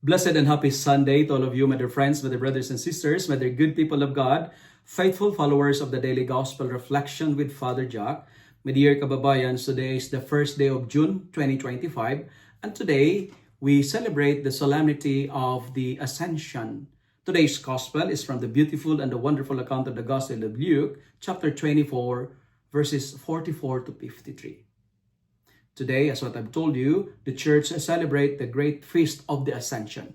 Blessed and happy Sunday to all of you, my dear friends, my dear brothers and sisters, my dear good people of God, faithful followers of the Daily Gospel Reflection with Father Jack. My dear kababayans, today is the first day of June 2025, and today we celebrate the solemnity of the Ascension. Today's Gospel is from the beautiful and the wonderful account of the Gospel of Luke, chapter 24, verses 44 to 53. Today, as what I've told you, the church celebrate the great feast of the Ascension.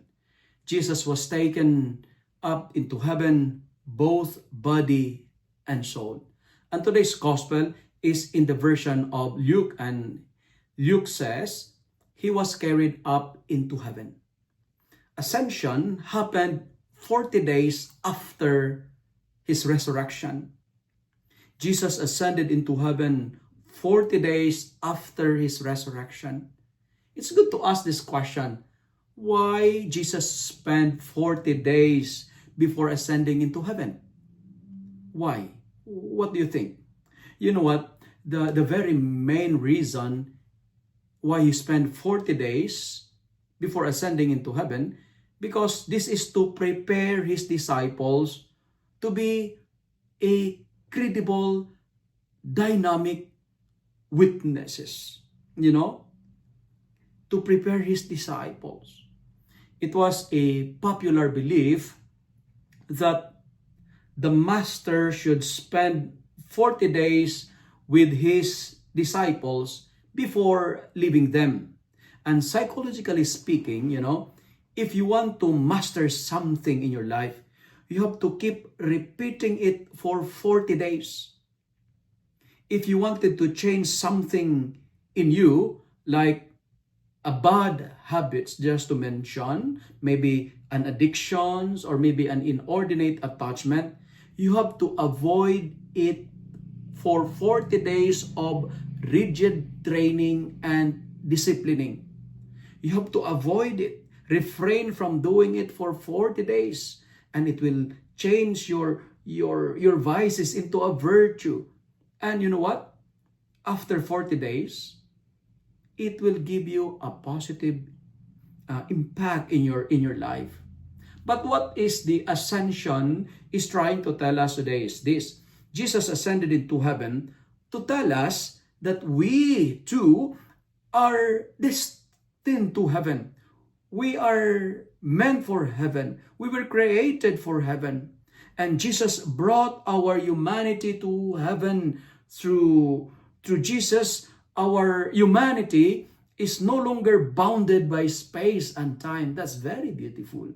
Jesus was taken up into heaven, both body and soul. And today's gospel is in the version of Luke, and Luke says, he was carried up into heaven. Ascension happened 40 days after his resurrection. Jesus ascended into heaven 40 days after his resurrection. It's good to ask this question. Why Jesus spent 40 days before ascending into heaven? Why? What do you think? You know what? The very main reason why he spent 40 days before ascending into heaven, because this is to prepare his disciples to be a credible, dynamic witnesses, to prepare his disciples. It was a popular belief that the master should spend 40 days with his disciples before leaving them. And psychologically speaking, if you want to master something in your life, you have to keep repeating it for 40 days. If you wanted to change something in you, like a bad habits, just to mention, maybe an addictions or maybe an inordinate attachment, you have to avoid it for 40 days of rigid training and disciplining. You have to avoid it, refrain from doing it for 40 days, and it will change your vices into a virtue. And you know what? After 40 days, it will give you a positive impact in your life. But what is the ascension is trying to tell us today is this. Jesus ascended into heaven to tell us that we too are destined to heaven. We are meant for heaven. We were created for heaven. And Jesus brought our humanity to heaven. Through Jesus, our humanity is no longer bounded by space and time. That's very beautiful,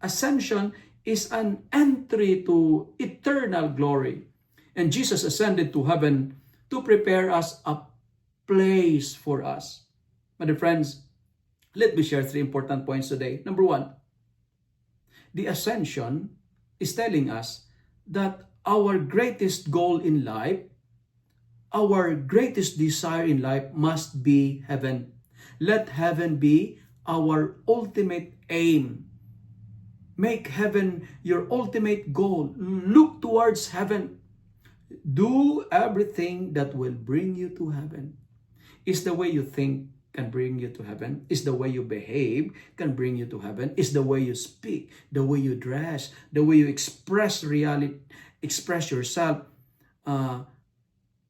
Ascension is an entry to eternal glory. And Jesus ascended to heaven to prepare us a place for us. My dear friends, let me share 3 important points today. Number 1, the ascension is telling us that our greatest goal in life, our greatest desire in life must be heaven. Let heaven be our ultimate aim. Make heaven your ultimate goal. Look towards heaven. Do everything that will bring you to heaven. Is the way you think can bring you to heaven? Is the way you behave can bring you to heaven? Is the way you speak, the way you dress, the way you express reality, express yourself,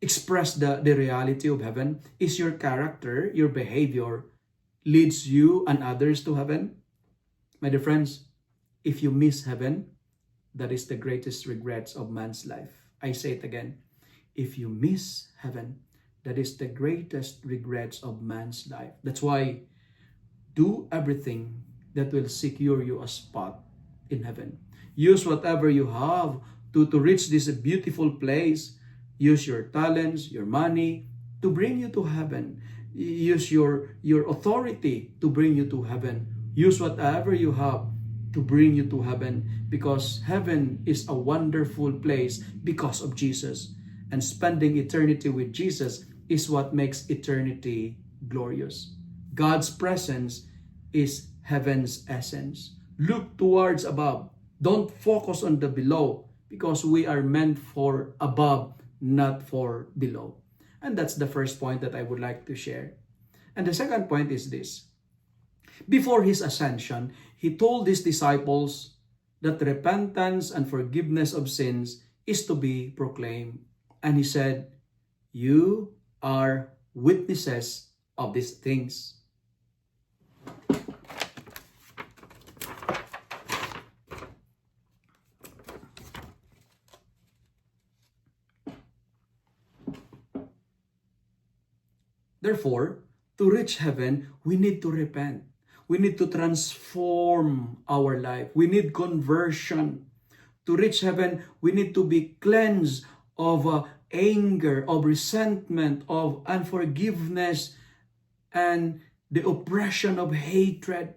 express the reality of heaven? Is your character, your behavior leads you and others to heaven? My dear friends, if you miss heaven, that is the greatest regrets of man's life. I say it again. If you miss heaven, that is the greatest regrets of man's life. That's why do everything that will secure you a spot in heaven. Use whatever you have to reach this beautiful place. Use your talents, your money to bring you to heaven. Use your authority to bring you to heaven. Use whatever you have to bring you to heaven, because heaven is a wonderful place because of Jesus. And spending eternity with Jesus is what makes eternity glorious. God's presence is heaven's essence. Look towards above. Don't focus on the below, because we are meant for above, not for below. And that's the first point that I would like to share. And the second point is this. Before his ascension, he told his disciples that repentance and forgiveness of sins is to be proclaimed. And he said, "You are witnesses of these things." Therefore, to reach heaven, we need to repent. We need to transform our life. We need conversion. To reach heaven, we need to be cleansed of anger, of resentment, of unforgiveness, and the oppression of hatred.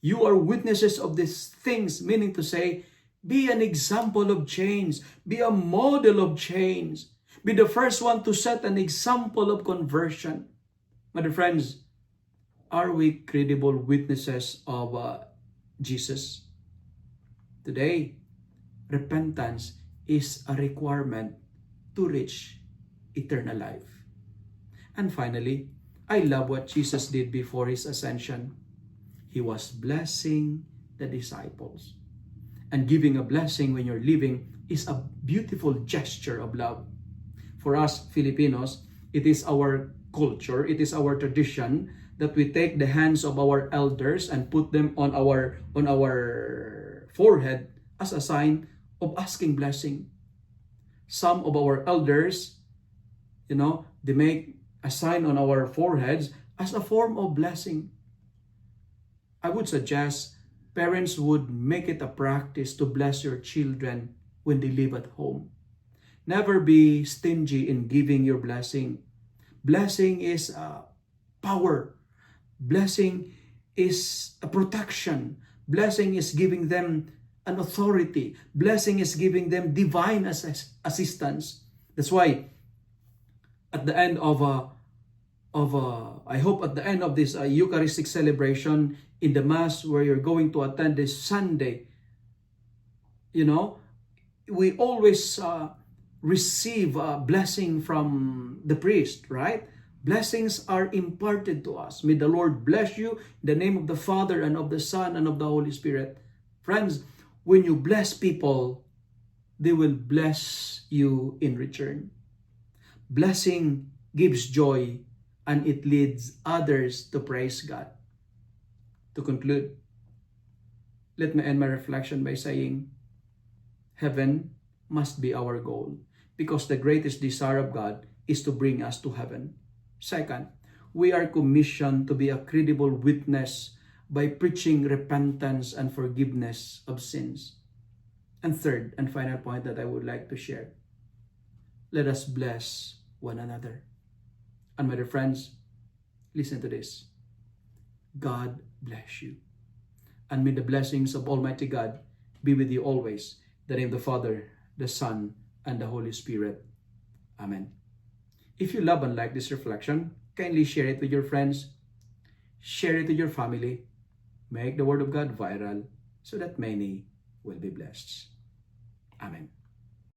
You are witnesses of these things, meaning to say, be an example of change. Be a model of change. Be the first one to set an example of conversion. My dear friends, are we credible witnesses of Jesus? Today, repentance is a requirement to reach eternal life. And finally, I love what Jesus did before his ascension. He was blessing the disciples. And giving a blessing when you're living is a beautiful gesture of love. For us Filipinos, it is our culture, it is our tradition that we take the hands of our elders and put them on our forehead as a sign of asking blessing. Some of our elders, they make a sign on our foreheads as a form of blessing. I would suggest parents would make it a practice to bless your children when they live at home. Never be stingy in giving your blessing. Blessing is power. Blessing is a protection. Blessing is giving them an authority. Blessing is giving them divine assistance. That's why at the end of I hope at the end of this Eucharistic celebration in the Mass where you're going to attend this Sunday, we always receive a blessing from the priest, right? Blessings are imparted to us. May the Lord bless you in the name of the Father and of the Son and of the Holy Spirit. Friends, when you bless people, they will bless you in return. Blessing gives joy and it leads others to praise God. To conclude, let me end my reflection by saying, heaven must be our goal because the greatest desire of God is to bring us to heaven. Second, we are commissioned to be a credible witness by preaching repentance and forgiveness of sins. And third and final point that I would like to share, let us bless one another. And my dear friends, listen to this. God bless you. And may the blessings of Almighty God be with you always. In the name of the Father, the Son, and the Holy Spirit. Amen. If you love and like this reflection, kindly share it with your friends. Share it with your family. Make the Word of God viral so that many will be blessed. Amen.